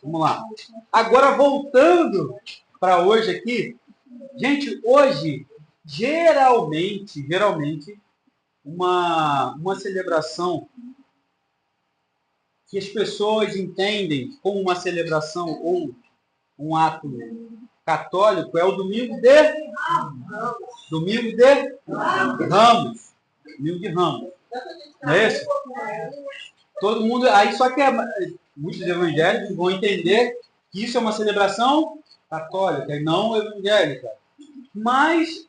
Vamos lá. Agora, voltando para hoje aqui. Gente, hoje, geralmente, uma celebração que as pessoas entendem como uma celebração ou um ato católico é o Domingo de Ramos. Domingo de Ramos. Não é isso? Todo mundo. Aí só que muitos evangélicos vão entender que isso é uma celebração católica e não evangélica. Mas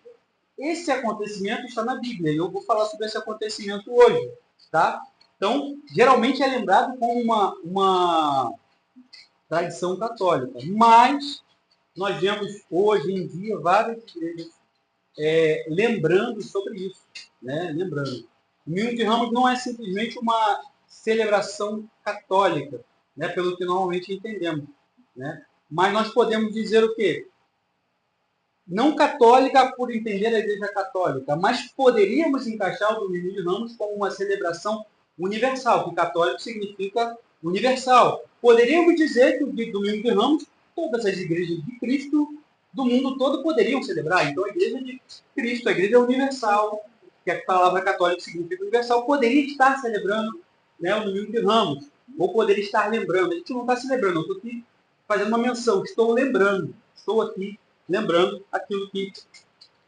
esse acontecimento está na Bíblia e eu vou falar sobre esse acontecimento hoje, tá? Então, geralmente é lembrado como uma tradição católica, mas nós vemos hoje em dia várias igrejas lembrando sobre isso, né? Lembrando. O Domingo de Ramos não é simplesmente uma celebração católica, né? Pelo que normalmente entendemos, né? Mas nós podemos dizer o quê? Não católica por entender a Igreja Católica, mas poderíamos encaixar o Domingo de Ramos como uma celebração universal, que católico significa universal. Poderíamos dizer que o Domingo de Ramos, todas as igrejas de Cristo do mundo todo poderiam celebrar. Então, a Igreja de Cristo, a Igreja universal, que a palavra católica significa universal, poderia estar celebrando, né, o Domingo de Ramos, ou poderia estar lembrando. A gente não está celebrando, eu estou aqui fazendo uma menção, estou lembrando, estou aqui lembrando aquilo que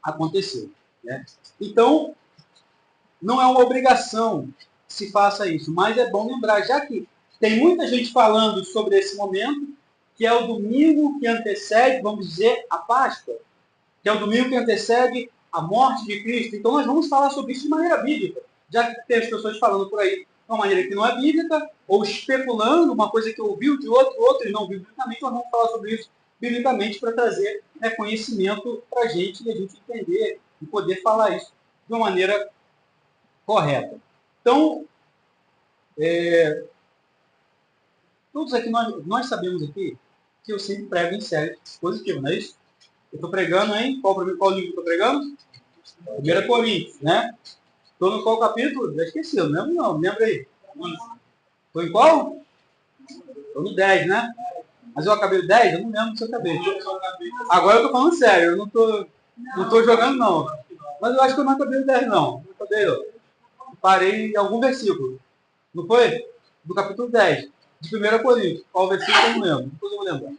aconteceu, né? Então, não é uma obrigação que se faça isso, mas é bom lembrar, já que tem muita gente falando sobre esse momento, que é o domingo que antecede, vamos dizer, a Páscoa, que é o domingo que antecede a morte de Cristo. Então, nós vamos falar sobre isso de maneira bíblica, já que tem as pessoas falando por aí de uma maneira que não é bíblica, ou especulando uma coisa que ouviu de outro e não viu biblicamente, nós vamos falar sobre isso biblicamente para trazer conhecimento para a gente e a gente entender e poder falar isso de uma maneira correta. Então, todos aqui, nós sabemos aqui que eu sempre prego em séries positivas, não é isso? Eu estou pregando, hein? Qual livro eu estou pregando? 1 Coríntios, né? Estou no qual capítulo? Já esqueci, não lembro não. Lembra aí? Estou em qual? Estou no 10, né? Mas eu acabei o 10? Eu não lembro se eu acabei. Agora eu estou falando sério, eu não estou jogando não. Mas eu acho que eu não acabei o 10 não. Não acabei não. Parei em algum versículo. Não foi? Do capítulo 10, de 1 Coríntios. Qual versículo eu não lembro. Depois eu vou lembrar.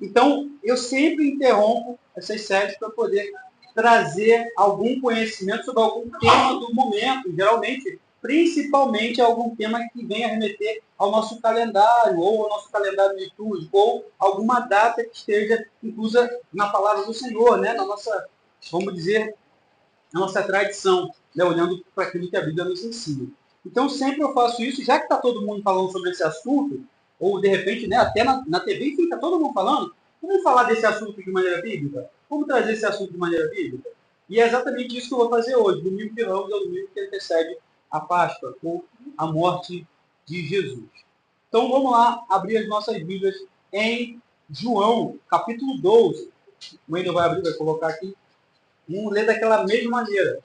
Então, eu sempre interrompo essas séries para poder trazer algum conhecimento sobre algum tema do momento, geralmente, principalmente algum tema que venha a remeter ao nosso calendário, ou ao nosso calendário litúrgico, ou alguma data que esteja inclusa na palavra do Senhor, né? Na nossa, vamos dizer, na nossa tradição, né? Olhando para aquilo que a Bíblia nos ensina. Então, sempre eu faço isso, já que está todo mundo falando sobre esse assunto, ou de repente, né, até na TV, fica todo mundo falando, vamos falar desse assunto de maneira bíblica? Vamos trazer esse assunto de maneira bíblica? E é exatamente isso que eu vou fazer hoje. Domingo de Ramos é o domingo que antecede a Páscoa, com a morte de Jesus. Então, vamos lá abrir as nossas Bíblias em João, capítulo 12. O Wendel vai abrir, vai colocar aqui. Vamos ler daquela mesma maneira.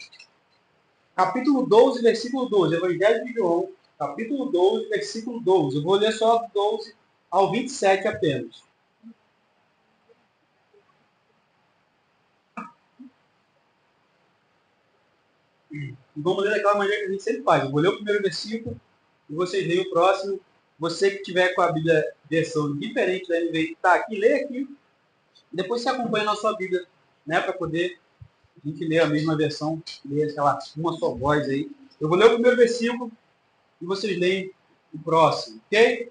Capítulo 12, versículo 12. Evangelho de João, capítulo 12, versículo 12. Eu vou ler só do 12 ao 27 apenas. E vamos ler daquela maneira que a gente sempre faz. Eu vou ler o primeiro versículo e vocês leem o próximo. Você que tiver com a Bíblia versão diferente da NVI, está aqui, lê aqui. Depois você acompanha na sua Bíblia, né, para poder a gente ler a mesma versão, ler, sei lá, uma só voz aí. Eu vou ler o primeiro versículo e vocês leem o próximo, ok?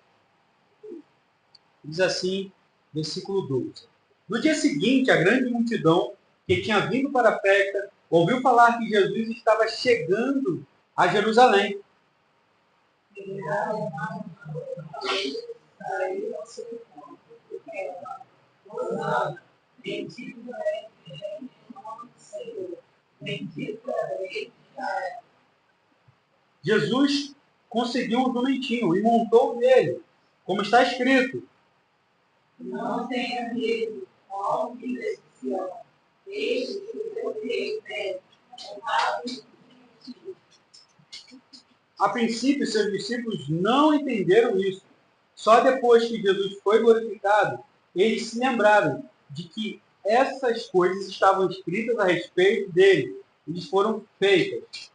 Diz assim, versículo 12. No dia seguinte, a grande multidão que tinha vindo para a festa ouviu falar que Jesus estava chegando a Jerusalém. Jesus conseguiu um jumentinho e montou nele, como está escrito. Não tenha medo, ó filha de Sião, deixe que o teu rei venha. A princípio, seus discípulos não entenderam isso. Só depois que Jesus foi glorificado, eles se lembraram de que essas coisas estavam escritas a respeito dele. Eles foram feitas.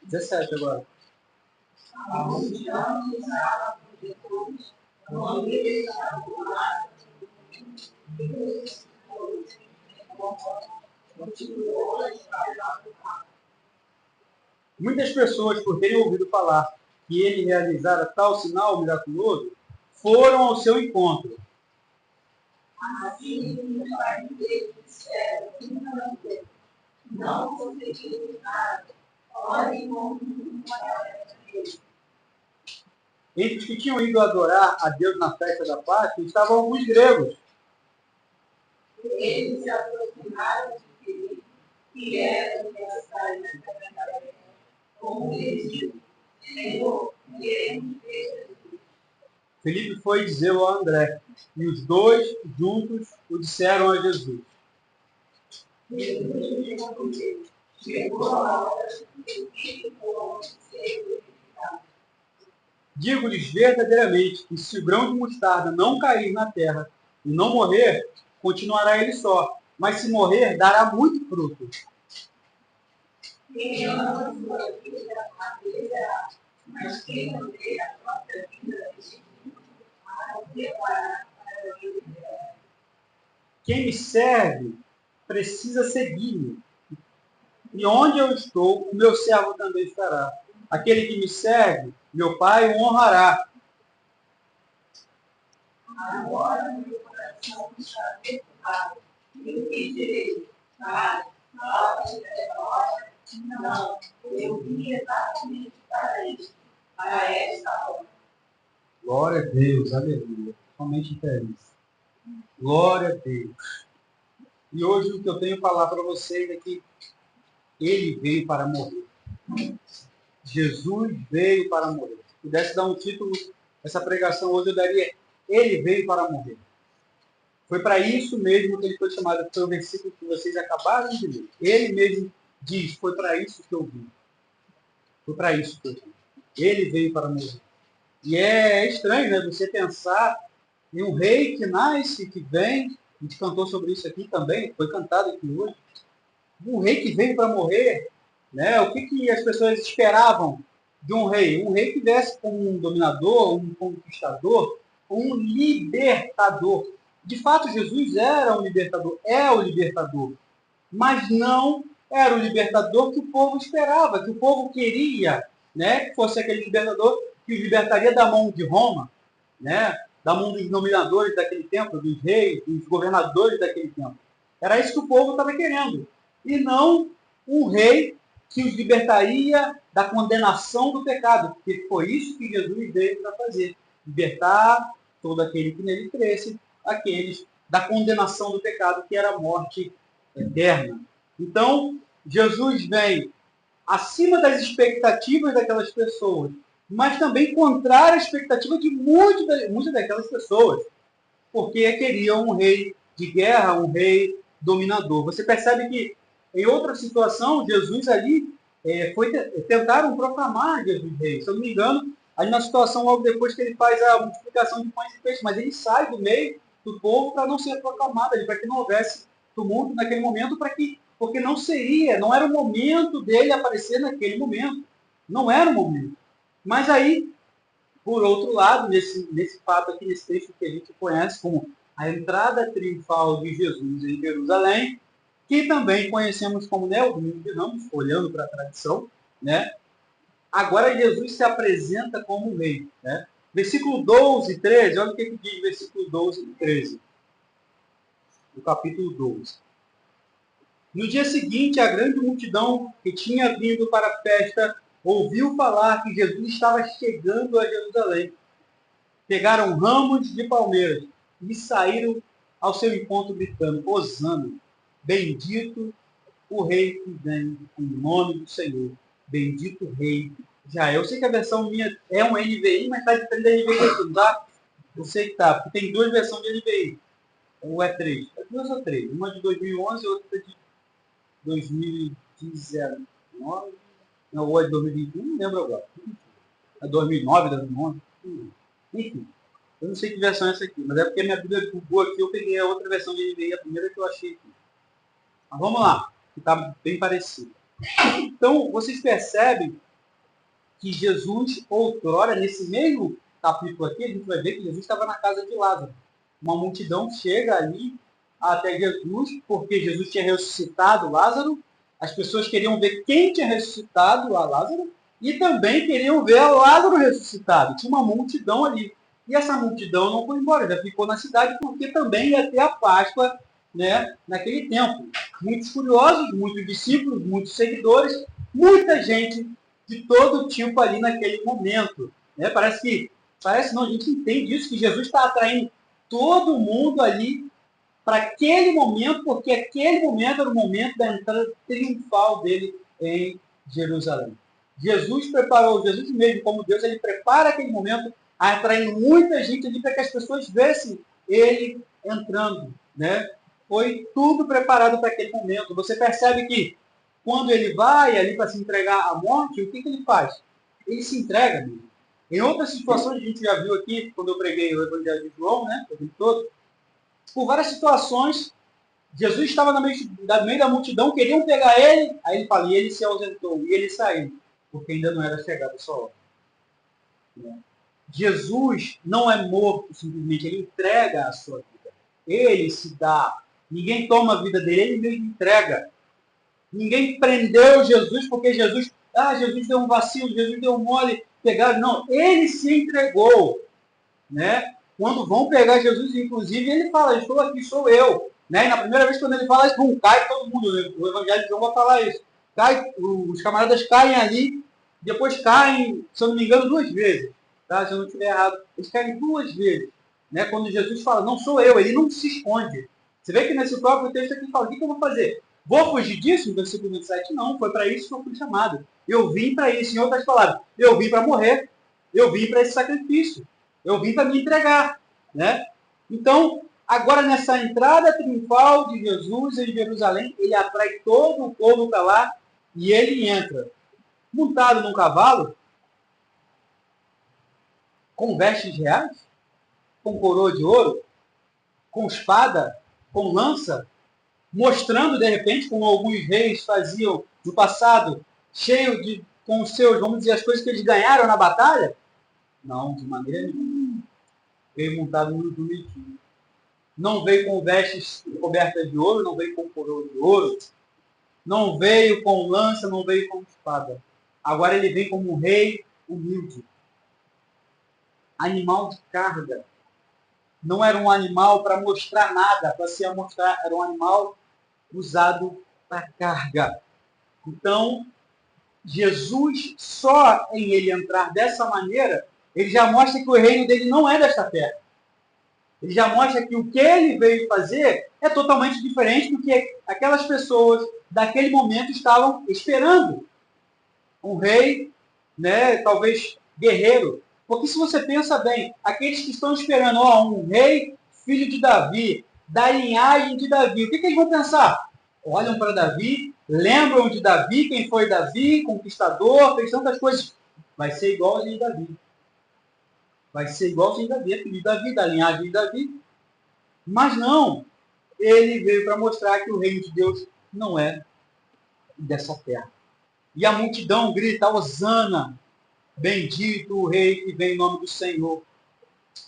Dezessete agora. Muitas pessoas, por terem ouvido falar que ele realizara tal sinal miraculoso, foram ao seu encontro. Entre os que tinham ido adorar a Deus na festa da Páscoa estavam alguns gregos. Eles se aproximaram de Filipe, que era do como eles Senhor, queremos ver Jesus. Filipe foi dizê-lo a André, e os dois juntos o disseram a Jesus. Digo-lhes verdadeiramente que se o grão de mostarda não cair na terra e não morrer, continuará ele só, mas se morrer, dará muito fruto. Quem ama a sua vida, a perderá, mas quem odeia a própria vida, a preparar para a vida. Quem me serve precisa seguir-me. E onde eu estou, o meu servo também estará. Aquele que me serve, meu Pai o honrará. Agora meu coração está preocupado. Eu pedirei, Pai, não, eu vim exatamente para isso, para esta hora. Glória a Deus, aleluia. Somente feliz. Glória a Deus. E hoje o que eu tenho a falar para vocês é que ele veio para morrer. Jesus veio para morrer. Se pudesse dar um título, essa pregação hoje eu daria: ele veio para morrer. Foi para isso mesmo que ele foi chamado. Foi o versículo que vocês acabaram de ler. Ele mesmo diz: foi para isso que eu vim. Foi para isso que eu vim. Ele veio para morrer. E é estranho, né? Você pensar em um rei que nasce, que vem. A gente cantou sobre isso aqui também. Foi cantado aqui hoje. Um rei que veio para morrer. Né? O que as pessoas esperavam de um rei? Um rei que viesse como um dominador, um conquistador, um libertador. De fato, Jesus era um libertador, é o libertador. Mas não era o libertador que o povo esperava, que o povo queria, né? Que fosse aquele libertador que os libertaria da mão de Roma, né? Da mão dos dominadores daquele tempo, dos reis, dos governadores daquele tempo. Era isso que o povo estava querendo. E não um rei que os libertaria da condenação do pecado, porque foi isso que Jesus veio para fazer. Libertar todo aquele que nele cresce, aqueles da condenação do pecado, que era a morte eterna. Então, Jesus vem acima das expectativas daquelas pessoas, mas também contrário à expectativa de muitas daquelas pessoas, porque queriam um rei de guerra, um rei dominador. Você percebe que, em outra situação, Jesus ali tentaram proclamar Jesus rei. Se eu não me engano, ali na situação logo depois que ele faz a multiplicação de pães e peixes, mas ele sai do meio do povo para não ser proclamado, para que não houvesse tumulto naquele momento, porque não era o momento dele aparecer naquele momento. Não era o momento. Mas aí, por outro lado, nesse fato aqui, nesse texto que a gente conhece como a entrada triunfal de Jesus em Jerusalém, que também conhecemos como, né, o Domingo de Ramos, olhando para a tradição, né? Agora Jesus se apresenta como rei, né? Versículo 12 e 13, olha o que diz versículo 12 e 13, do capítulo 12. No dia seguinte, a grande multidão que tinha vindo para a festa ouviu falar que Jesus estava chegando a Jerusalém. Pegaram ramos de palmeiras e saíram ao seu encontro gritando: Hosana, bendito o rei que vem em nome do Senhor, bendito o rei de Israel. Eu sei que a versão minha é um NVI, mas está diferente da NVI aqui, tá? Eu sei que tá, porque tem duas versões de NVI. Ou é três? É duas ou três? Uma de 2011 e outra de 2019. Ou é de 2021, não lembro agora. É 2009, 2011. Enfim, eu não sei que versão é essa aqui, mas é porque a minha Bíblia bugou aqui, eu peguei a outra versão de NVI, a primeira que eu achei aqui. Mas vamos lá, que está bem parecido. Então, vocês percebem que Jesus, outrora, nesse mesmo capítulo aqui, a gente vai ver que Jesus estava na casa de Lázaro. Uma multidão chega ali até Jesus, porque Jesus tinha ressuscitado Lázaro. As pessoas queriam ver quem tinha ressuscitado a Lázaro e também queriam ver a Lázaro ressuscitado. Tinha uma multidão ali. E essa multidão não foi embora, já ficou na cidade, porque também ia ter a Páscoa, né, naquele tempo. Muitos curiosos, muitos discípulos, muitos seguidores, muita gente de todo tipo ali naquele momento. Né? Parece não, a gente entende isso, que Jesus está atraindo todo mundo ali para aquele momento, porque aquele momento era o momento da entrada triunfal dele em Jerusalém. Jesus mesmo, como Deus, ele prepara aquele momento, atraindo muita gente ali para que as pessoas vissem ele entrando. Né? Foi tudo preparado para aquele momento. Você percebe que quando ele vai ali para se entregar à morte, o que ele faz? Ele se entrega mesmo. Em outras situações, a gente já viu aqui, quando eu preguei o Evangelho de João, né, o tempo todo, por várias situações, Jesus estava no meio da multidão, queriam pegar ele, aí ele fala, e ele se ausentou, e ele saiu, porque ainda não era chegada a sua hora. Jesus não é morto simplesmente, ele entrega a sua vida. Ele se dá. Ninguém toma a vida dele, ele mesmo entrega. Ninguém prendeu Jesus porque Jesus deu um vacilo, Jesus deu um mole, pegaram. Não, ele se entregou. Né? Quando vão pegar Jesus, inclusive, ele fala, estou aqui, sou eu. Né? E na primeira vez quando ele fala isso, cai todo mundo. O Evangelho de João vai falar isso. Os camaradas caem ali, depois caem, se eu não me engano, 2 vezes. Tá? Se eu não estiver errado. Eles caem 2 vezes. Né? Quando Jesus fala, não sou eu, ele não se esconde. Você vê que nesse próprio texto aqui fala, o que eu vou fazer? Vou fugir disso? No versículo 27, não. Foi para isso que eu fui chamado. Eu vim para isso. Em outras palavras, eu vim para morrer. Eu vim para esse sacrifício. Eu vim para me entregar. Né? Então, agora nessa entrada triunfal de Jesus em Jerusalém, ele atrai todo o povo para lá e ele entra montado num cavalo, com vestes reais, com coroa de ouro, com espada, com lança, mostrando, de repente, como alguns reis faziam no passado, cheio de, com os seus, vamos dizer, as coisas que eles ganharam na batalha? Não, de maneira nenhuma. Veio montado no jumentinho. Não veio com vestes cobertas de ouro, não veio com coroa de ouro, não veio com lança, não veio com espada. Agora ele vem como um rei humilde. Animal de carga. Não era um animal para mostrar nada, para se mostrar, era um animal usado para carga. Então, Jesus, só em ele entrar dessa maneira, ele já mostra que o reino dele não é desta terra. Ele já mostra que o que ele veio fazer é totalmente diferente do que aquelas pessoas daquele momento estavam esperando. Um rei, né, talvez guerreiro. Porque se você pensa bem, aqueles que estão esperando um rei, filho de Davi, da linhagem de Davi, o que eles vão pensar? Olham para Davi, lembram de Davi, quem foi Davi, conquistador, fez tantas coisas. Vai ser igualzinho a Davi. Vai ser igualzinho a Davi, é filho de Davi, da linhagem de Davi. Mas não, ele veio para mostrar que o reino de Deus não é dessa terra. E a multidão grita, Hosana, bendito o rei que vem em nome do Senhor.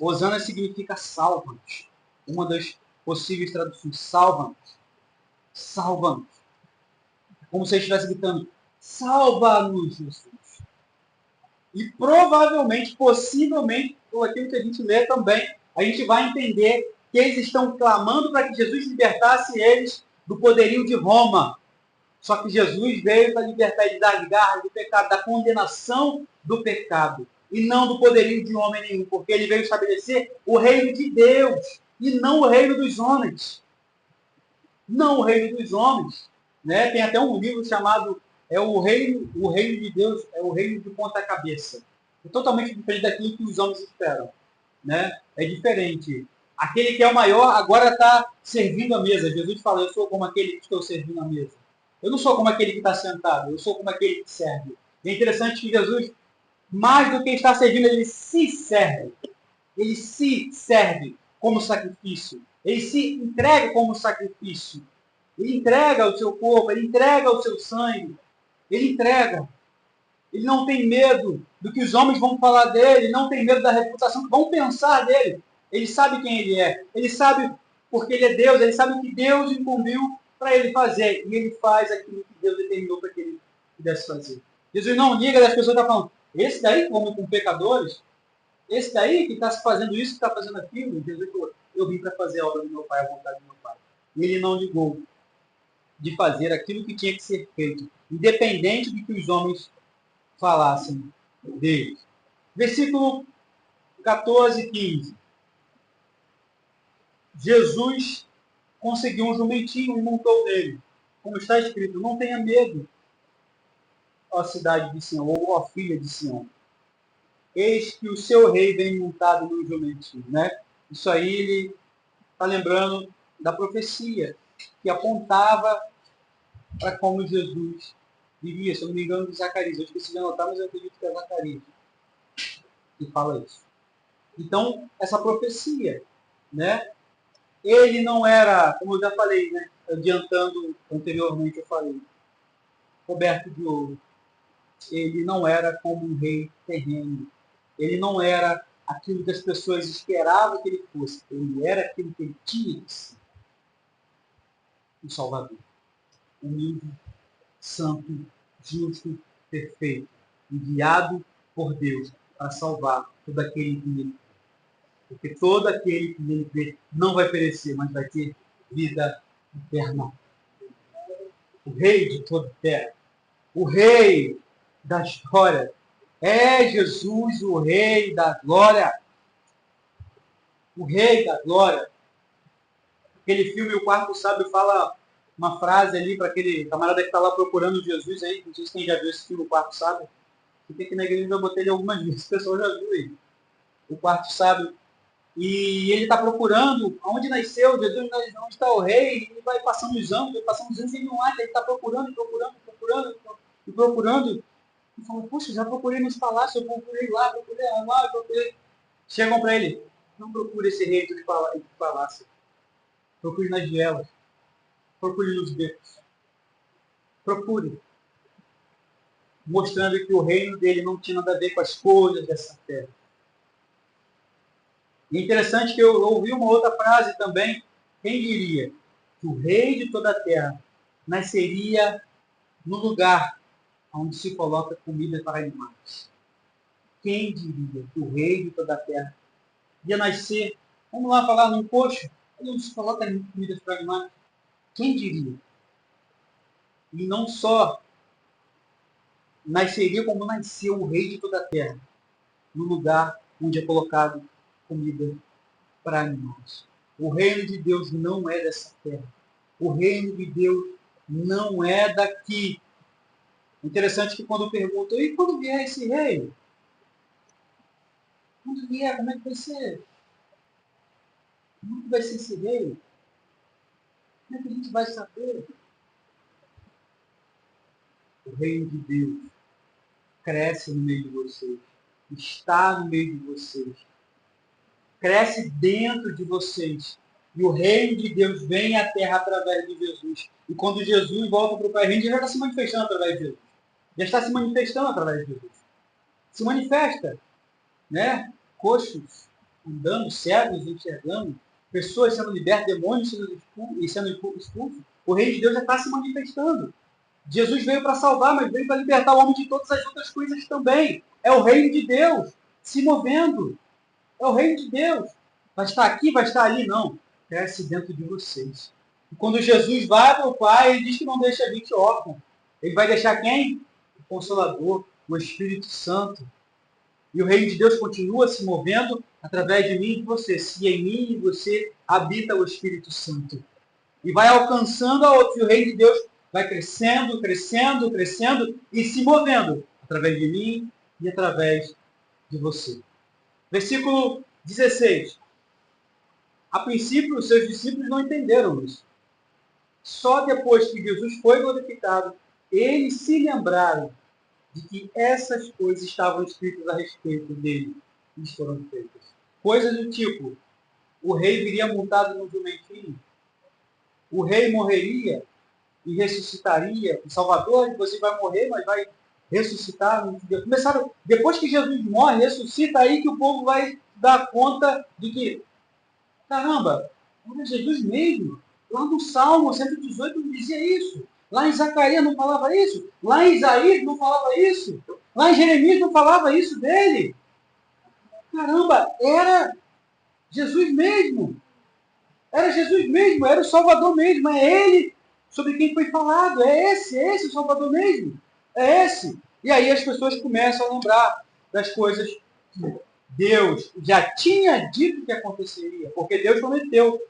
Hosana significa salva-nos. Uma das possíveis traduções, salva-nos. Salva-nos. Como se ele estivesse gritando, salva-nos, Jesus. E provavelmente, possivelmente, por aquilo que a gente lê também, a gente vai entender que eles estão clamando para que Jesus libertasse eles do poderio de Roma. Só que Jesus veio para libertar eles das garras do pecado, da condenação do pecado, e não do poderio de homem nenhum, porque ele veio estabelecer o reino de Deus, e não o reino dos homens. Não o reino dos homens. Né? Tem até um livro chamado o reino de Deus, é o reino de ponta cabeça. É totalmente diferente daquilo que os homens esperam. Né? É diferente. Aquele que é o maior agora está servindo a mesa. Jesus fala, eu sou como aquele que estou servindo a mesa. Eu não sou como aquele que está sentado, eu sou como aquele que serve. E é interessante que Jesus, mais do que estar servindo, ele se serve. Ele se serve como sacrifício. Ele se entrega como sacrifício. Ele entrega o seu corpo, ele entrega o seu sangue. Ele entrega. Ele não tem medo do que os homens vão falar dele, não tem medo da reputação que vão pensar dele. Ele sabe quem ele é. Ele sabe porque ele é Deus, ele sabe o que Deus incumbiu para ele fazer. E ele faz aquilo que Deus determinou para que ele pudesse fazer. Jesus não liga das pessoas que estão falando, esse daí come com pecadores, esse daí que está fazendo isso, que está fazendo aquilo. Jesus falou, eu vim para fazer a obra do meu Pai, a vontade do meu Pai. E ele não ligou de fazer aquilo que tinha que ser feito, independente de que os homens falassem dele. Versículo 14 e 15. Jesus conseguiu um jumentinho e montou nele. Como está escrito, não tenha medo, ó cidade de Sião, ou ó filha de Sião. Eis que o seu rei vem montado no jumentinho. Né? Isso aí ele está lembrando da profecia que apontava para como Jesus viria, se eu não me engano, de Zacarias. Eu esqueci de anotar, mas eu acredito que é Zacarias que fala isso. Então, essa profecia, né? Ele não era, como eu já falei, né? Adiantando anteriormente, eu falei, coberto de ouro. Ele não era como um rei terreno. Ele não era aquilo que as pessoas esperavam que ele fosse. Ele era aquilo que ele tinha que ser. O Salvador. Humilde, santo, justo, perfeito. Enviado por Deus para salvar todo aquele que nele crê. Porque todo aquele que nele crê não vai perecer, mas vai ter vida eterna. O rei de toda a terra. O rei da história. É Jesus, o rei da glória. O rei da glória. Aquele filme O Quarto Sábio fala uma frase ali para aquele camarada que está lá procurando Jesus aí. Não sei se quem já viu esse filme, O Quarto Sábio. Fiquei aqui na igreja, eu botei ele algumas vezes. O pessoal já viu aí. O Quarto Sábio. E ele está procurando onde nasceu Jesus, onde está o rei. Ele vai passando os anos e ele não acha. Ele está procurando, e procurando. E fala, poxa, já procurei nos palácios, eu procurei lá, procurei. Chegam para ele, não procure esse rei de palácio. Procure nas vielas. Procure nos becos. Procure. Mostrando que o reino dele não tinha nada a ver com as coisas dessa terra. E é interessante que eu ouvi uma outra frase também. Quem diria que o rei de toda a terra nasceria no lugar onde se coloca comida para animais? Quem diria que o rei de toda a terra ia nascer, vamos lá falar, num coxo, onde se coloca comida para animais? Quem diria? E não só nasceria como nasceu o rei de toda a terra, no lugar onde é colocado comida para animais. O reino de Deus não é dessa terra. O reino de Deus não é daqui. Interessante que quando perguntam, e quando vier esse rei? Quando vier, como é que vai ser? Como é que vai ser esse rei? Como é que a gente vai saber? O reino de Deus cresce no meio de vocês. Está no meio de vocês. Cresce dentro de vocês. E o reino de Deus vem à terra através de Jesus. E quando Jesus volta para o Pai, o reino já está se manifestando através de Jesus. Já está se manifestando através de Jesus. Se manifesta, né? Coxos andando, cegos enxergando, pessoas sendo libertas, demônios sendo expulsos. O reino de Deus já está se manifestando. Jesus veio para salvar, mas veio para libertar o homem de todas as outras coisas também. É o reino de Deus se movendo. É o reino de Deus. Vai estar aqui, vai estar ali? Não. Cresce dentro de vocês. E quando Jesus vai para o Pai, ele diz que não deixa 20 órfãos. Ele vai deixar quem? O Consolador, o Espírito Santo. E o reino de Deus continua se movendo através de mim e de você. Se em mim e você habita o Espírito Santo. E vai alcançando a outros. E o reino de Deus vai crescendo, crescendo, crescendo e se movendo através de mim e através de você. Versículo 16. A princípio, os seus discípulos não entenderam isso. Só depois que Jesus foi glorificado, eles se lembraram de que essas coisas estavam escritas a respeito dele e foram feitas. Coisas do tipo, o rei viria montado no jumentinho, o rei morreria e ressuscitaria, o Salvador, você vai morrer, mas vai ressuscitar. Começaram, depois que Jesus morre, ressuscita, aí que o povo vai dar conta de que, caramba, era Jesus mesmo. Lá no Salmo 118 não dizia isso. Lá em Zacarias não falava isso. Lá em Isaías não falava isso. Lá em Jeremias não falava isso dele. Caramba, era Jesus mesmo. Era Jesus mesmo, era o Salvador mesmo. É ele sobre quem foi falado. É esse o Salvador mesmo. É esse. E aí as pessoas começam a lembrar das coisas que Deus já tinha dito que aconteceria. Porque Deus prometeu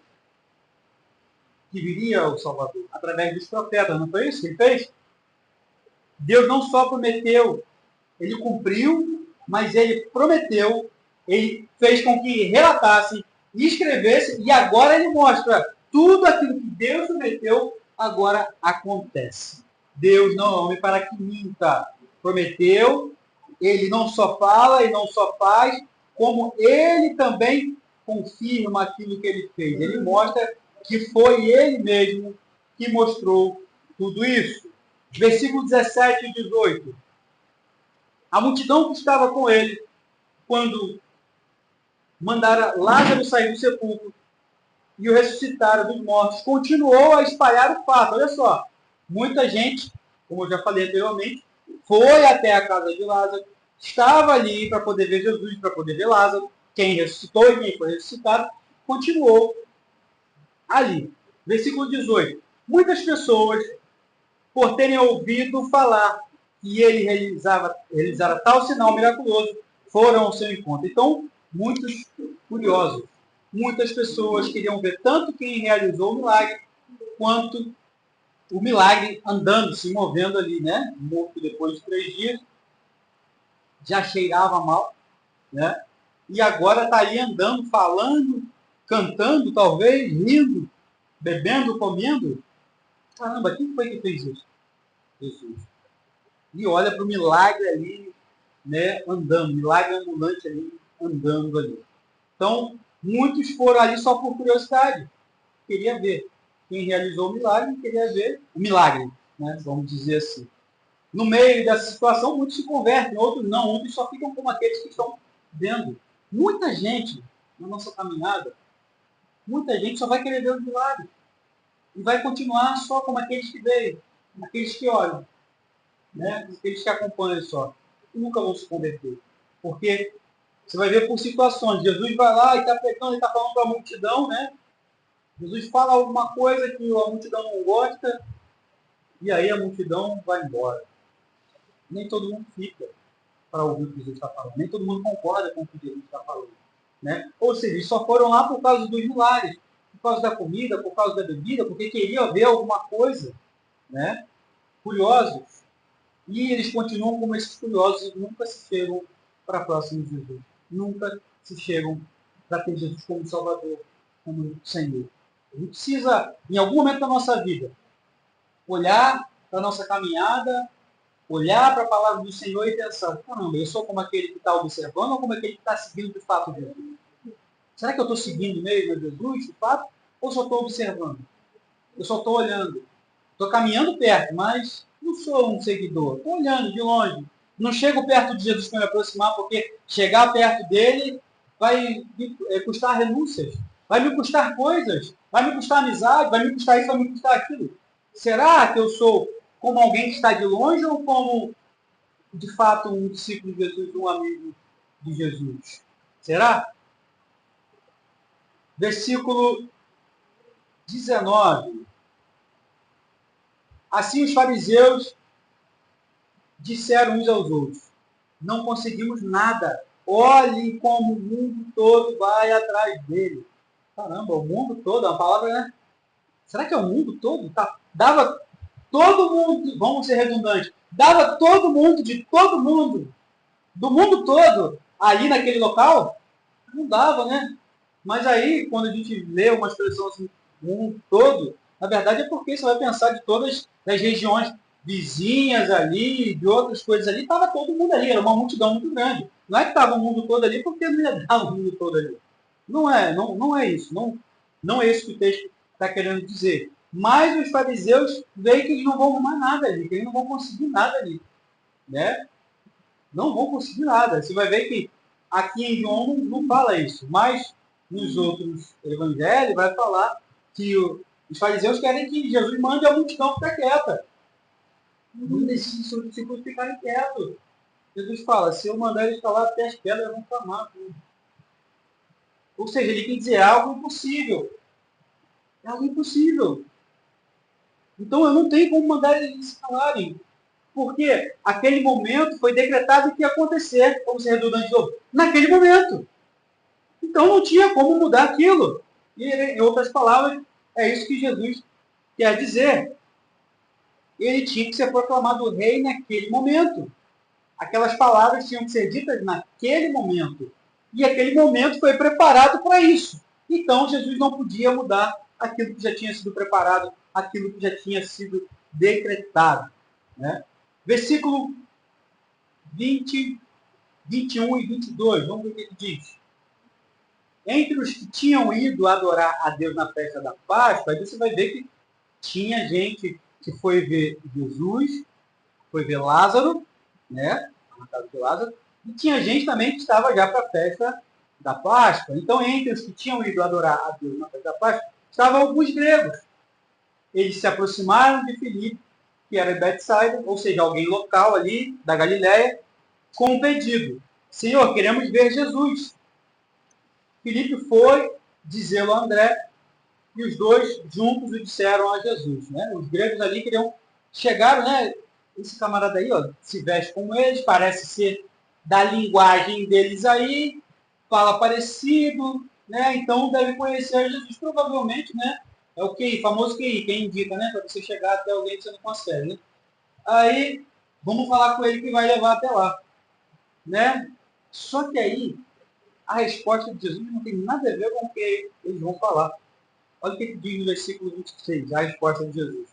que viria o Salvador através dos profetas. Não foi isso que ele fez? Deus não só prometeu, ele cumpriu, mas ele prometeu, ele fez com que relatasse e escrevesse, e agora ele mostra tudo aquilo que Deus prometeu, agora acontece. Deus não é homem para que minta. Prometeu, ele não só fala e não só faz, como ele também confirma aquilo que ele fez. Ele mostra que foi ele mesmo que mostrou tudo isso. Versículo 17 e 18. A multidão que estava com ele, quando mandara Lázaro sair do sepulcro e o ressuscitaram dos mortos, continuou a espalhar o fato. Olha só, muita gente, como eu já falei anteriormente, foi até a casa de Lázaro, estava ali para poder ver Jesus, para poder ver Lázaro, quem ressuscitou e quem foi ressuscitado, continuou ali. Versículo 18. Muitas pessoas, por terem ouvido falar que ele realizara tal sinal miraculoso, foram ao seu encontro. Então, muitos curiosos, muitas pessoas queriam ver tanto quem realizou o milagre, quanto o milagre andando, se movendo ali, né? Morto depois de 3 dias, já cheirava mal, né? E agora está ali andando, falando, cantando, talvez, rindo, bebendo, comendo. Caramba, quem foi que fez isso? Jesus. E olha para o milagre ali, né, andando, milagre ambulante ali, andando ali. Então, muitos foram ali só por curiosidade. Queria ver quem realizou o milagre, queria ver o milagre, né, vamos dizer assim. No meio dessa situação, muitos se convertem, outros não, outros só ficam como aqueles que estão vendo. Muita gente, na nossa caminhada, muita gente só vai querer ver o milagre. E vai continuar só como aqueles que veem, aqueles que olham, né? Aqueles que acompanham só. Nunca vão se converter. Porque você vai ver por situações. Jesus vai lá e está pregando, ele está falando para a multidão, né? Jesus fala alguma coisa que a multidão não gosta, e aí a multidão vai embora. Nem todo mundo fica para ouvir o que Jesus está falando. Nem todo mundo concorda com o que Jesus está falando. Né? Ou seja, eles só foram lá por causa dos milagres, por causa da comida, por causa da bebida, porque queriam ver alguma coisa, né? Curiosos. E eles continuam como esses curiosos e nunca se chegam para próximo de Jesus. Nunca se chegam para ter Jesus como Salvador, como Senhor. A gente precisa, em algum momento da nossa vida, olhar para a nossa caminhada, olhar para a palavra do Senhor e pensar, caramba, eu sou como aquele que está observando ou como aquele que está seguindo de fato Jesus? Será que eu estou seguindo mesmo a Jesus, de fato? Ou só estou observando? Eu só estou olhando. Estou caminhando perto, mas não sou um seguidor. Estou olhando de longe. Não chego perto de Jesus para me aproximar, porque chegar perto dele vai me custar renúncias. Vai me custar coisas. Vai me custar amizade. Vai me custar isso, vai me custar aquilo. Será que eu sou como alguém que está de longe ou como, de fato, um discípulo de Jesus, um amigo de Jesus? Será? Versículo 19. Assim os fariseus disseram uns aos outros, não conseguimos nada. Olhem como o mundo todo vai atrás dele. Caramba, o mundo todo, é uma palavra, né? Será que é o mundo todo? Dava todo mundo, vamos ser redundantes, dava todo mundo, de todo mundo, do mundo todo, ali naquele local? Não dava, né? Mas aí, quando a gente lê uma expressão assim, o mundo todo, na verdade é porque você vai pensar de todas as regiões vizinhas ali, de outras coisas ali, estava todo mundo ali, era uma multidão muito grande. Não é que estava o mundo todo ali porque não ia dar o mundo todo ali. Não é isso. Não é isso que o texto está querendo dizer. Mas os fariseus veem que eles não vão arrumar nada ali, que eles não vão conseguir nada ali. Né? Não vão conseguir nada. Você vai ver que aqui em João não fala isso, mas nos outros evangelhos vai falar que os fariseus querem que Jesus mande a multidão ficar quieta. Não deixe os discípulos ficarem quietos. Jesus fala, se eu mandar eles falar até as pedras vão clamar. Ou seja, ele quer dizer algo impossível. É algo impossível. Então eu não tenho como mandar eles falarem. Porque aquele momento foi decretado que ia acontecer, como ser redundante de novo, naquele momento. Então não tinha como mudar aquilo. E, em outras palavras, é isso que Jesus quer dizer. Ele tinha que ser proclamado rei naquele momento. Aquelas palavras tinham que ser ditas naquele momento. E aquele momento foi preparado para isso. Então Jesus não podia mudar aquilo que já tinha sido preparado, aquilo que já tinha sido decretado. Né? Versículo 20, 21 e 22, vamos ver o que ele diz. Entre os que tinham ido adorar a Deus na festa da Páscoa, aí você vai ver que tinha gente que foi ver Jesus, foi ver Lázaro, né? Na casa de Lázaro, e tinha gente também que estava já para a festa da Páscoa. Então, entre os que tinham ido adorar a Deus na festa da Páscoa, estavam alguns gregos. Eles se aproximaram de Filipe, que era de Betsaida, ou seja, alguém local ali da Galiléia, com um pedido: Senhor, queremos ver Jesus. Filipe foi dizê-lo a André, e os dois juntos o disseram a Jesus. Né? Os gregos ali queriam, chegaram, né? Esse camarada aí, ó, se veste como eles, parece ser da linguagem deles aí, fala parecido, né? Então deve conhecer Jesus, provavelmente, né? É o QI, famoso QI, quem indica, né? Para você chegar até alguém que você não consegue, né? Aí, vamos falar com ele que vai levar até lá, né? Só que aí, a resposta de Jesus não tem nada a ver com o que eles vão falar. Olha o que diz no versículo 26, a resposta de Jesus.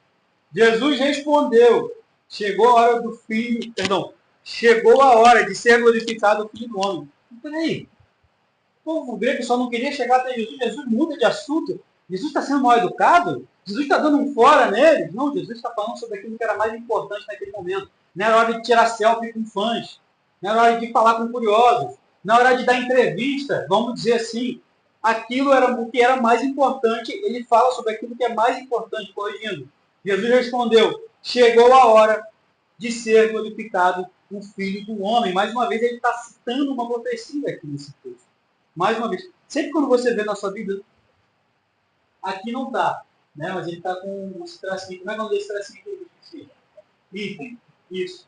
Jesus respondeu, chegou a hora de ser glorificado o Filho do Homem. Peraí, o povo grego só não queria chegar até Jesus, Jesus muda de assunto, Jesus está sendo mal educado, Jesus está dando um fora neles. Não, Jesus está falando sobre aquilo que era mais importante naquele momento. Não era hora de tirar selfie com fãs, não era hora de falar com curiosos, não era hora de dar entrevista, vamos dizer assim. Aquilo era o que era mais importante, ele fala sobre aquilo que é mais importante, corrigindo. Jesus respondeu, chegou a hora de ser glorificado o Filho do Homem. Mais uma vez, ele está citando uma profecia aqui nesse texto. Mais uma vez. Sempre quando você vê na sua Bíblia, aqui não está, né? Mas ele está com esse tracinho. Como é que é o nome desse tracinho aqui? Item. Isso.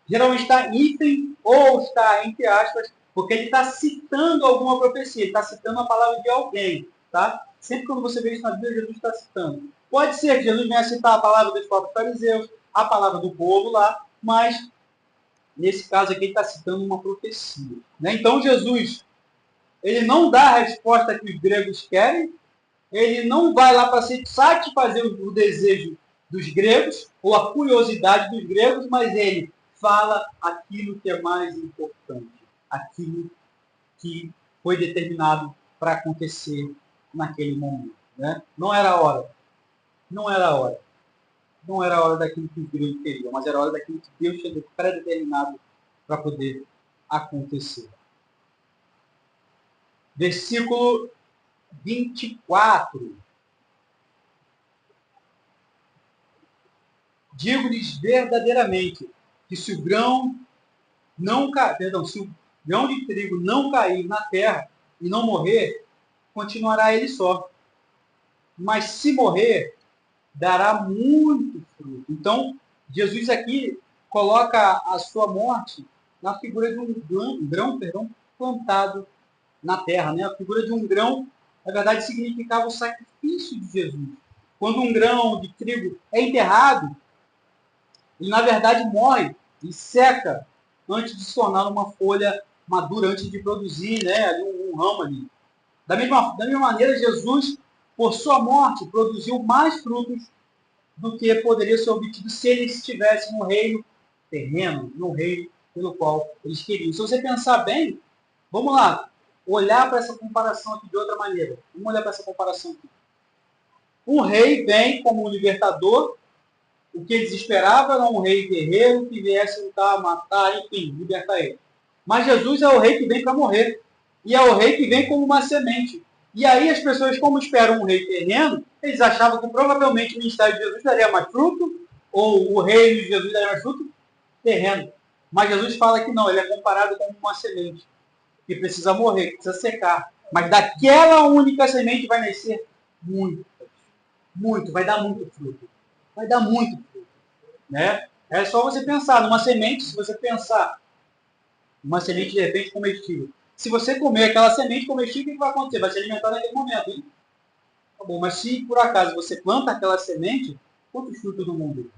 Geralmente está item ou está entre aspas, porque ele está citando alguma profecia. Ele está citando a palavra de alguém. Tá? Sempre quando você vê isso na Bíblia, Jesus está citando. Pode ser que Jesus venha citar a palavra dos próprios fariseus, a palavra do povo lá, mas nesse caso aqui ele está citando uma profecia. Né? Então Jesus, ele não dá a resposta que os gregos querem, ele não vai lá para satisfazer o desejo dos gregos, ou a curiosidade dos gregos, mas ele fala aquilo que é mais importante, aquilo que foi determinado para acontecer naquele momento. Né? Não era a hora. Não era a hora. Não era a hora daquilo que os gregos queriam, mas era a hora daquilo que Deus tinha pré-determinado para poder acontecer. Versículo 24. Digo-lhes verdadeiramente que se o grão se o grão de trigo não cair na terra e não morrer, continuará ele só. Mas se morrer, dará muito fruto. Então, Jesus aqui coloca a sua morte na figura de um grão plantado na terra. Né? A figura de um grão, na verdade, significava o sacrifício de Jesus. Quando um grão de trigo é enterrado, ele, na verdade, morre e seca antes de se tornar uma folha madura, antes de produzir, né, um ramo ali. Da mesma maneira, Jesus, por sua morte, produziu mais frutos do que poderia ser obtido se eles estivessem no reino terreno, no reino pelo qual eles queriam. Se você pensar bem, vamos lá, olhar para essa comparação aqui de outra maneira. Vamos olhar para essa comparação aqui. Um rei vem como um libertador. O que eles esperavam era um rei guerreiro que viesse lutar, matar, enfim, libertar ele. Mas Jesus é o rei que vem para morrer. E é o rei que vem como uma semente. E aí as pessoas, como esperam um rei terreno, eles achavam que provavelmente o ministério de Jesus daria mais fruto, ou o reino de Jesus daria mais fruto terreno. Mas Jesus fala que não, ele é comparado com uma semente, que precisa morrer, que precisa secar. Mas daquela única semente vai nascer muito, muito, vai dar muito fruto. Vai dar muito fruto. Né? É só você pensar numa semente, se você pensar uma semente de repente comestível. Se você comer aquela semente comestível, o que vai acontecer? Vai se alimentar naquele momento, hein? Tá bom, mas se por acaso você planta aquela semente, quantos frutos no mundo?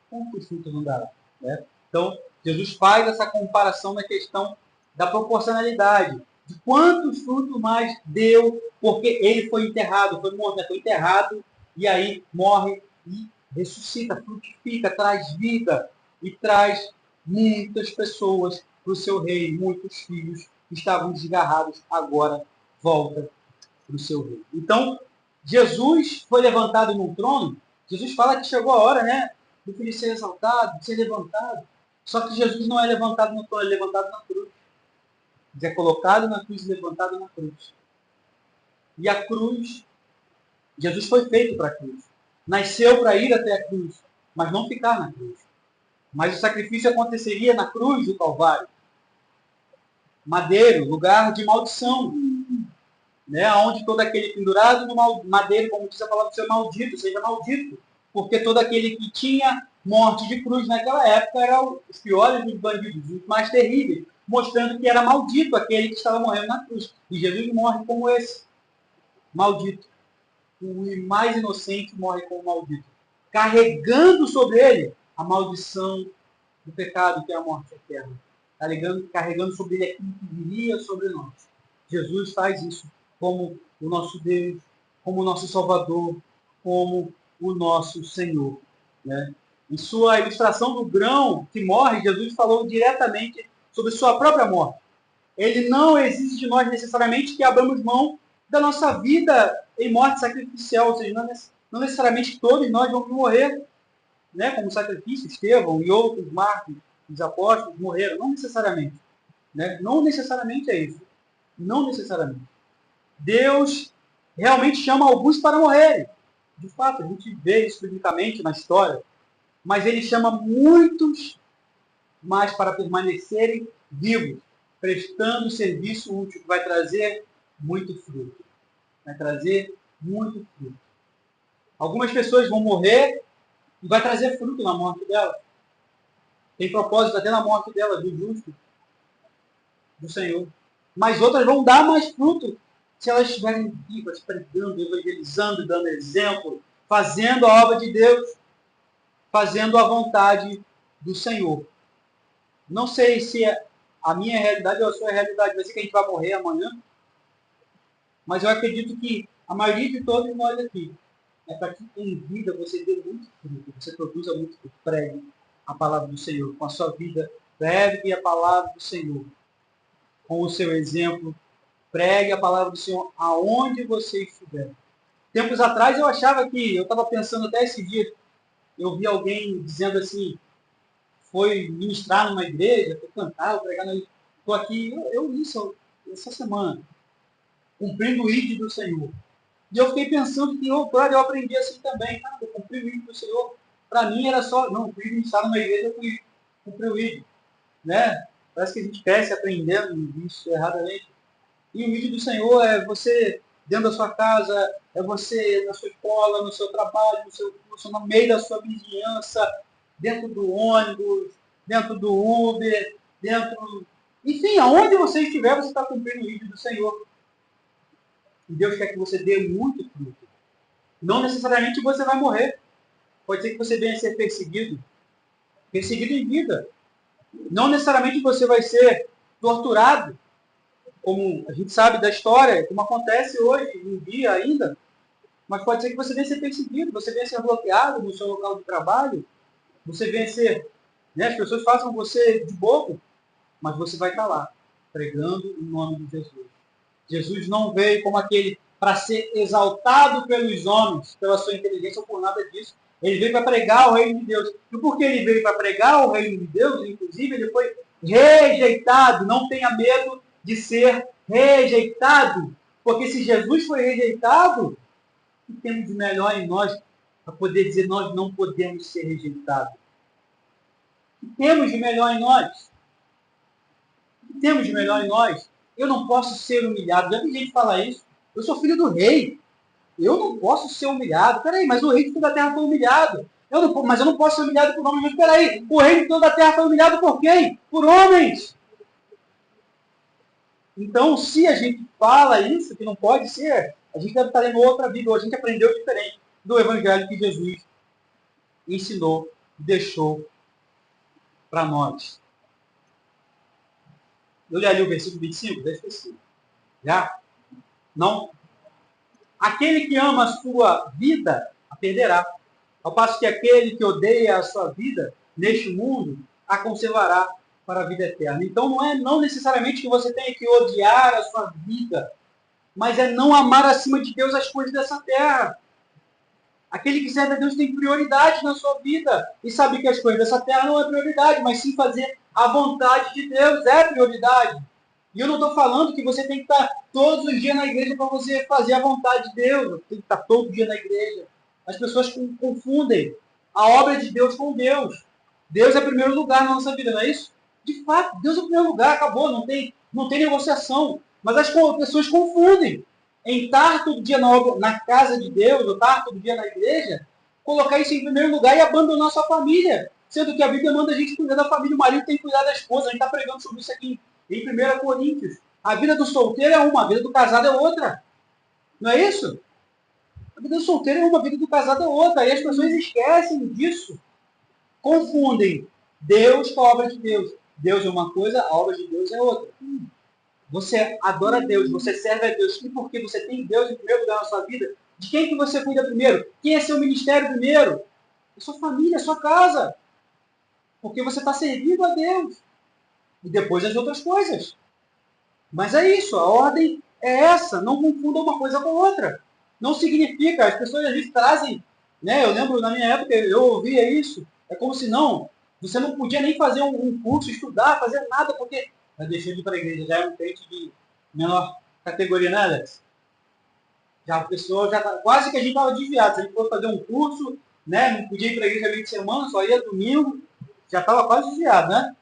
Quantos frutos não dará? Né? Então, Jesus faz essa comparação na questão da proporcionalidade. De quantos frutos mais deu, porque ele foi enterrado, foi morto, foi enterrado, e aí morre e ressuscita, frutifica, traz vida e traz muitas pessoas para o seu reino, muitos filhos que estavam desgarrados, agora volta para o seu reino. Então, Jesus foi levantado num trono. Jesus fala que chegou a hora, né, do filho ser exaltado, de ser levantado. Só que Jesus não é levantado no trono, ele é levantado na cruz. Ele é colocado na cruz e levantado na cruz. E a cruz, Jesus foi feito para a cruz. Nasceu para ir até a cruz, mas não ficar na cruz. Mas o sacrifício aconteceria na cruz do Calvário. Madeiro, lugar de maldição. Né? Onde todo aquele pendurado no madeiro, como diz a palavra do Senhor, maldito, seja maldito. Porque todo aquele que tinha morte de cruz naquela época era os piores dos bandidos, os mais terríveis, mostrando que era maldito aquele que estava morrendo na cruz. E Jesus morre como esse, maldito. O mais inocente morre como maldito, carregando sobre ele a maldição do pecado, que é a morte eterna. Carregando sobre ele aquilo que viria sobre nós. Jesus faz isso como o nosso Deus, como o nosso Salvador, como o nosso Senhor. Né? Em sua ilustração do grão que morre, Jesus falou diretamente sobre sua própria morte. Ele não exige de nós necessariamente que abramos mão da nossa vida em morte sacrificial, ou seja, não necessariamente todos nós vamos morrer, né, como sacrifício. Estevão e outros mártires, os apóstolos, morreram, não necessariamente. Né? Não necessariamente é isso. Não necessariamente. Deus realmente chama alguns para morrerem. De fato, a gente vê isso biblicamente na história. Mas ele chama muitos mais para permanecerem vivos, prestando serviço útil, que vai trazer muito fruto. Vai trazer muito fruto. Algumas pessoas vão morrer e vai trazer fruto na morte dela. Tem propósito até na morte dela, do justo, do Senhor. Mas outras vão dar mais fruto se elas estiverem vivas, pregando, evangelizando, dando exemplo, fazendo a obra de Deus, fazendo a vontade do Senhor. Não sei se a minha realidade ou a sua realidade vai ser que a gente vai morrer amanhã, mas eu acredito que a maioria de todos nós aqui é para que em vida você dê muito fruto, você produza muito fruto, pregue a palavra do Senhor com a sua vida, pregue a palavra do Senhor com o seu exemplo, pregue a palavra do Senhor aonde você estiver. Tempos atrás eu achava que, eu estava pensando até esse dia, eu vi alguém dizendo assim, foi ministrar numa igreja, foi cantar, pregar, estou aqui, eu li isso essa semana, cumprindo o ID do Senhor. E eu fiquei pensando que outrora eu aprendi assim também, eu cumpri o ID do Senhor. Para mim era só, não, fui ministrar numa igreja, eu fui cumprir o ID. Né? Parece que a gente cresce aprendendo isso erradamente. E o ID do Senhor é você dentro da sua casa, é você na sua escola, no seu trabalho, no seu curso, no meio da sua vizinhança, dentro do ônibus, dentro do Uber, enfim, aonde você estiver, você está cumprindo o ID do Senhor. E Deus quer que você dê muito fruto. Não necessariamente você vai morrer. Pode ser que você venha a ser perseguido. Perseguido em vida. Não necessariamente você vai ser torturado, como a gente sabe da história, como acontece hoje em dia ainda. Mas pode ser que você venha ser perseguido, você venha ser bloqueado no seu local de trabalho, você venha ser, né, as pessoas façam você de bobo, mas você vai estar lá, pregando o nome de Jesus. Jesus não veio como aquele para ser exaltado pelos homens, pela sua inteligência ou por nada disso. Ele veio para pregar o reino de Deus. E porque ele veio para pregar o reino de Deus, inclusive, ele foi rejeitado. Não tenha medo de ser rejeitado. Porque se Jesus foi rejeitado, o que temos de melhor em nós para poder dizer nós não podemos ser rejeitados? O que temos de melhor em nós? O que temos de melhor em nós? Eu não posso ser humilhado. Já vi gente falar isso. Eu sou filho do rei. Eu não posso ser humilhado. Peraí, mas o rei de toda a terra foi humilhado. Mas eu não posso ser humilhado por homens. Mas peraí, o rei de toda a terra foi humilhado por quem? Por homens. Então, se a gente fala isso, que não pode ser, a gente deve estar lendo outra Bíblia. A gente aprendeu diferente do evangelho que Jesus ensinou, deixou para nós. Eu já li o versículo 25? Já esqueci. Já? Não? Aquele que ama a sua vida, a perderá. Ao passo que aquele que odeia a sua vida, neste mundo, a conservará para a vida eterna. Então não necessariamente que você tenha que odiar a sua vida, mas é não amar acima de Deus as coisas dessa terra. Aquele que serve a Deus tem prioridade na sua vida. E sabe que as coisas dessa terra não é prioridade, mas sim fazer a vontade de Deus é prioridade. E eu não estou falando que você tem que estar todos os dias na igreja para você fazer a vontade de Deus. Tem que estar todo dia na igreja. As pessoas confundem a obra de Deus com Deus. Deus é primeiro lugar na nossa vida, não é isso? De fato, Deus é o primeiro lugar, acabou, não tem negociação. Mas as pessoas confundem em estar todo dia na casa de Deus, ou estar todo dia na igreja, colocar isso em primeiro lugar e abandonar a sua família. Sendo que a Bíblia manda a gente cuidar da família, o marido tem que cuidar da esposa. A gente está pregando sobre isso aqui em 1 Coríntios. A vida do solteiro é uma, a vida do casado é outra. Não é isso? A vida do solteiro é uma, a vida do casado é outra. E as pessoas esquecem disso. Confundem Deus com a obra de Deus. Deus é uma coisa, a obra de Deus é outra. Você adora a Deus, você serve a Deus, e porque você tem Deus em primeiro lugar na sua vida, de quem que você cuida primeiro? Quem é seu ministério primeiro? A sua família, a sua casa. Porque você está servindo a Deus. E depois as outras coisas. Mas é isso, a ordem é essa. Não confunda uma coisa com outra. Não significa, as pessoas às vezes trazem, né? Eu lembro na minha época, eu ouvia isso. É como se você não podia nem fazer um curso, estudar, fazer nada, porque já deixou de ir para a igreja, já é um crente de menor categoria, né, Alex? Já a pessoa já tá, quase que a gente estava desviado. Se a gente fosse fazer um curso, né? Não podia ir para a igreja meio de semana, só ia domingo, já estava quase desviado, né?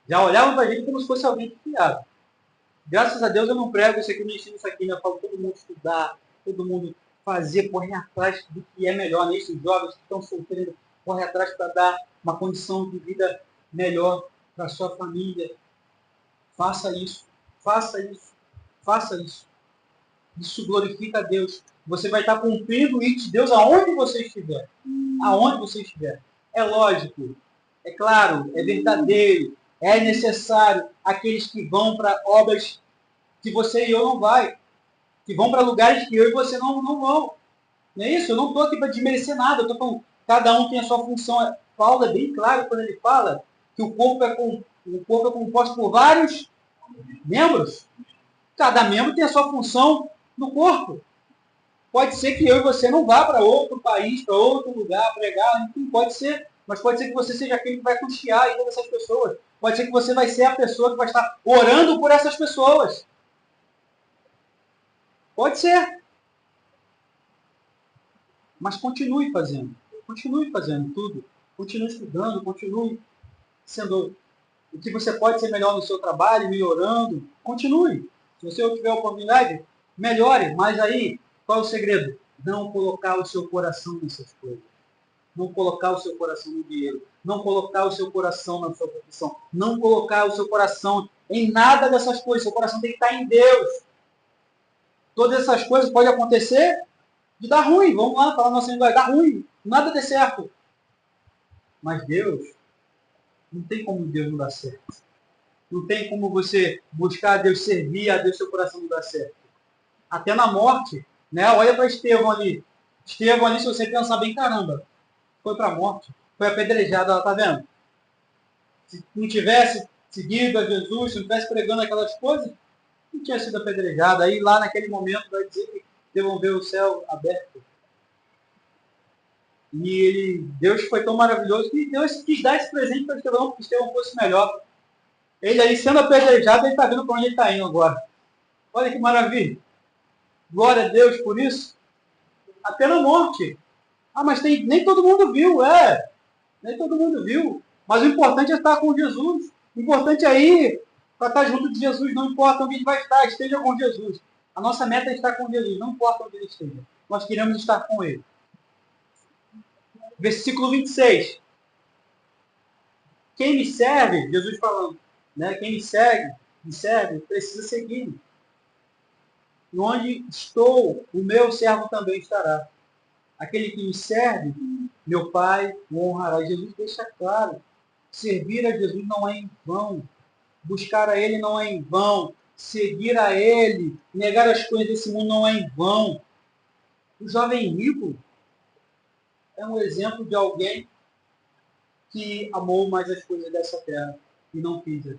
Já olhavam para a gente como se fosse alguém desviado. Graças a Deus eu não prego isso aqui, não ensino isso aqui, né? Eu falo todo mundo estudar, todo mundo fazer, correr atrás do que é melhor, né? Esses jovens que estão solteiros, correr atrás para dar uma condição de vida melhor para a sua família. Faça isso, faça isso, faça isso. Isso glorifica a Deus. Você vai estar cumprindo o de Deus aonde você estiver. Aonde você estiver. É lógico, é claro, é verdadeiro, é necessário aqueles que vão para obras que você e eu não vai. Que vão para lugares que eu e você não vão. Não é isso? Eu não estou aqui para desmerecer nada. Eu estou falando, cada um tem a sua função. Paulo é bem claro quando ele fala que o corpo é composto por vários membros. Cada membro tem a sua função no corpo. Pode ser que eu e você não vá para outro país, para outro lugar, pregar, enfim, pode ser. Mas pode ser que você seja aquele que vai custear a ida dessas pessoas. Pode ser que você vai ser a pessoa que vai estar orando por essas pessoas. Pode ser. Mas continue fazendo. Continue fazendo tudo. Continue estudando, continue sendo o que você pode ser melhor no seu trabalho, melhorando. Continue. Se você tiver oportunidade, melhore. Mas aí, qual é o segredo? Não colocar o seu coração nessas coisas. Não colocar o seu coração no dinheiro. Não colocar o seu coração na sua profissão. Não colocar o seu coração em nada dessas coisas. Seu coração tem que estar em Deus. Todas essas coisas podem acontecer de dar ruim. Vamos lá, falar nossa língua, vai dar ruim. Nada der certo. Mas Deus, não tem como Deus não dar certo. Não tem como você buscar a Deus, servir a Deus, seu coração não dar certo. Até na morte, Né? Olha para Estevão ali. Estevão ali, se você pensar bem, caramba, foi para a morte, foi apedrejado, tá vendo? Se não tivesse seguido a Jesus, se não tivesse pregando aquelas coisas, não tinha sido apedrejado. Aí lá naquele momento vai dizer que devolveu o céu aberto. E Deus foi tão maravilhoso que Deus quis dar esse presente para Estevão, que Estevão fosse melhor. Ele aí sendo apedrejado, ele está vendo para onde ele está indo agora. Olha que maravilha. Glória a Deus por isso. Até na morte. Ah, mas nem todo mundo viu, nem todo mundo viu. Mas o importante é estar com Jesus. O importante é ir para estar junto de Jesus. Não importa onde ele vai estar, esteja com Jesus. A nossa meta é estar com Jesus, não importa onde ele esteja. Nós queremos estar com ele. Versículo 26. Quem me serve, Jesus falando, né? Quem me serve, precisa seguir-me. E onde estou, o meu servo também estará. Aquele que me serve, meu Pai o honrará. Jesus deixa claro, servir a Jesus não é em vão. Buscar a Ele não é em vão. Seguir a Ele, negar as coisas desse mundo não é em vão. O jovem rico é um exemplo de alguém que amou mais as coisas dessa terra e não quis.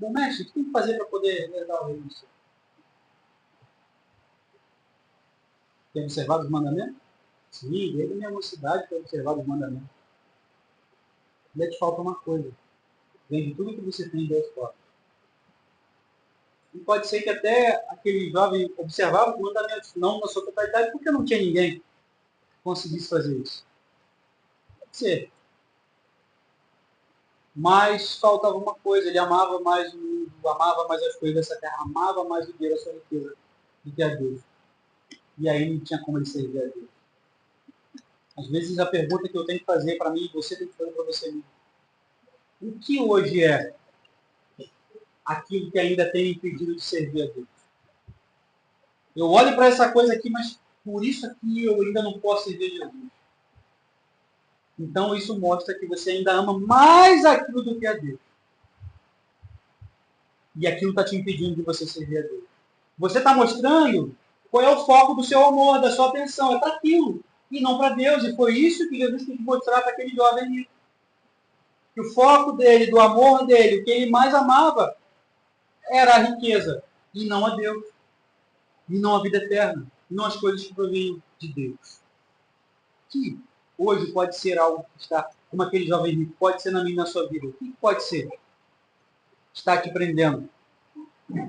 Bom, mestre, o que tem que fazer para poder herdar o reino do céu? Tem observado os mandamentos? Sim, desde a minha mocidade tem observado os mandamentos. Ainda te falta uma coisa. Vende tudo que você tem e dê aos pobres. E pode ser que até aquele jovem observava os mandamentos não na sua totalidade, porque não tinha ninguém que conseguisse fazer isso. Pode ser. Mas faltava uma coisa, ele amava mais o mundo, amava mais as coisas dessa terra, amava mais o dinheiro, a sua riqueza, do que a Deus. E aí não tinha como ele servir a Deus. Às vezes a pergunta que eu tenho que fazer para mim, você tem que fazer para você mesmo. O que hoje é aquilo que ainda tem impedido de servir a Deus? Eu olho para essa coisa aqui, mas por isso aqui eu ainda não posso servir a Jesus. Então isso mostra que você ainda ama mais aquilo do que a Deus. E aquilo está te impedindo de você servir a Deus. Você está mostrando qual é o foco do seu amor, da sua atenção. É para aquilo e não para Deus. E foi isso que Jesus quis mostrar para aquele jovem rico. Que o foco dele, do amor dele, o que ele mais amava, era a riqueza. E não a Deus. E não a vida eterna. E não as coisas que provinham de Deus. Que hoje pode ser algo que está, como aquele jovem rico, pode ser na minha e na sua vida. O que pode ser? Está te prendendo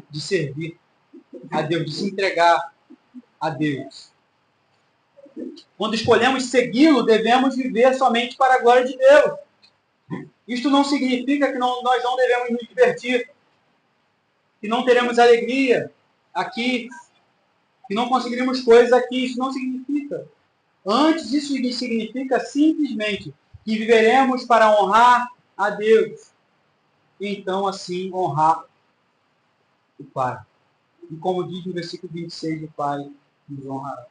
de servir a Deus, de se entregar a Deus. Quando escolhemos segui-lo, devemos viver somente para a glória de Deus. Isto não significa que nós não devemos nos divertir, que não teremos alegria aqui, que não conseguiremos coisas aqui. Isso não significa. Antes, isso significa simplesmente que viveremos para honrar a Deus. E então, assim, honrar o Pai. E como diz no versículo 26, o Pai nos honrará.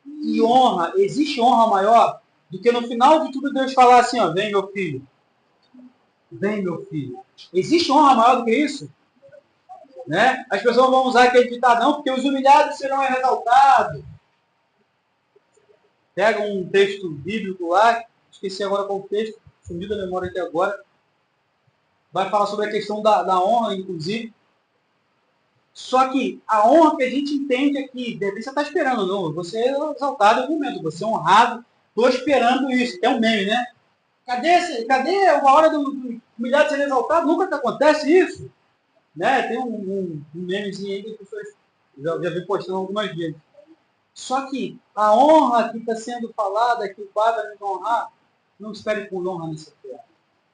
E honra, existe honra maior do que no final de tudo Deus falar assim, ó, vem meu filho. Vem meu filho. Existe honra maior do que isso? Né? As pessoas vão usar aquele ditado, não, porque os humilhados serão exaltados. Pega um texto bíblico lá, esqueci agora qual texto, sumiu da memória aqui agora. Vai falar sobre a questão da honra, inclusive. Só que a honra que a gente entende aqui, você está esperando, não? Você é exaltado em algum momento, você é honrado, estou esperando isso, que é um meme, né? Cadê uma hora do humilhado ser exaltado? Nunca acontece isso. Né? Tem um memezinho aí que as pessoas já vi postando algumas vezes. Só que a honra que está sendo falada, que o Pai vai nos honrar, não espere por honra nessa terra.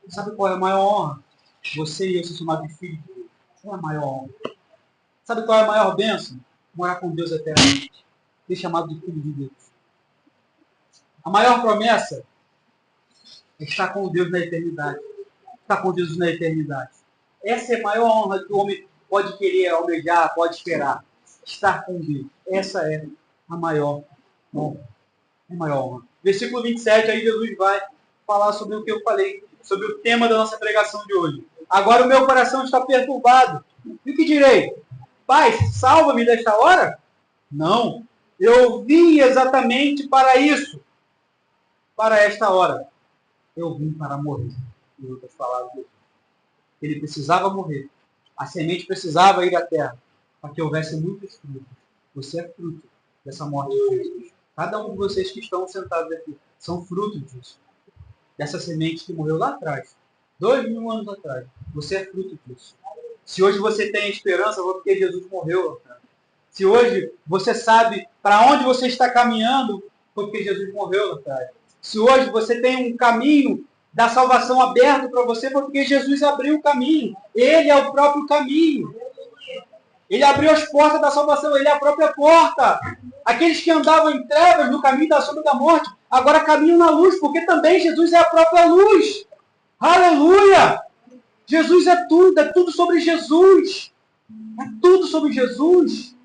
Sabe qual é a maior honra? Você e eu ser chamados de filho de Deus. É a maior honra. Sabe qual é a maior bênção? Morar com Deus eternamente. Ser chamado de filho de Deus. A maior promessa é estar com Deus na eternidade. Estar com Deus na eternidade. Essa é a maior honra que o homem pode querer, almejar, pode esperar. Estar com Deus. Essa é a maior honra. É a maior honra. Versículo 27, aí Jesus vai falar sobre o que eu falei, sobre o tema da nossa pregação de hoje. Agora o meu coração está perturbado. E o que direi? Pai, salva-me desta hora? Não. Eu vim exatamente para isso. Para esta hora. Eu vim para morrer. Em outras palavras, ele precisava morrer. A semente precisava ir à terra para que houvesse muitos frutos. Você é fruto dessa morte de Cristo. Cada um de vocês que estão sentados aqui são fruto disso. Dessa semente que morreu lá atrás. 2000 anos atrás. Você é fruto disso. Se hoje você tem esperança, foi porque Jesus morreu lá atrás. Se hoje você sabe para onde você está caminhando, foi porque Jesus morreu lá atrás. Se hoje você tem um caminho da salvação aberto para você, foi porque Jesus abriu o caminho. Ele é o próprio caminho. Ele abriu as portas da salvação, ele é a própria porta. Aqueles que andavam em trevas no caminho da sombra da morte, agora caminham na luz, porque também Jesus é a própria luz. Aleluia! Jesus é tudo sobre Jesus. É tudo sobre Jesus.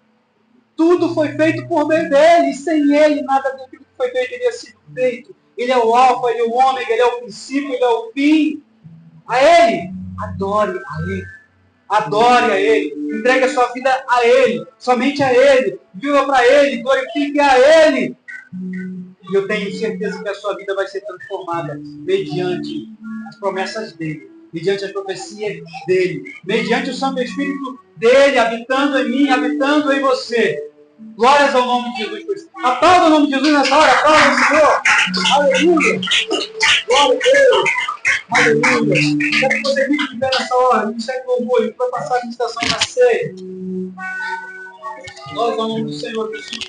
Tudo foi feito por meio dele, e sem ele nada daquilo que foi feito teria sido feito. Ele é o alfa, ele é o ômega, ele é o princípio, ele é o fim. A ele, adore a ele. Adore a ele. Entregue a sua vida a ele. Somente a ele. Viva para ele. Glorifique a ele. E eu tenho certeza que a sua vida vai ser transformada mediante as promessas dele. Mediante as profecias dele. Mediante o Santo Espírito dele habitando em mim, habitando em você. Glórias ao nome de Jesus. Aplauda o nome de Jesus nessa hora. Aplauda o Senhor. Aleluia. Glória a Deus. Aleluia. Quero que você fique de pé nessa hora. Ministério do louvor. Ele vai passar a meditação na ceia. Glórias ao nome do Senhor Jesus.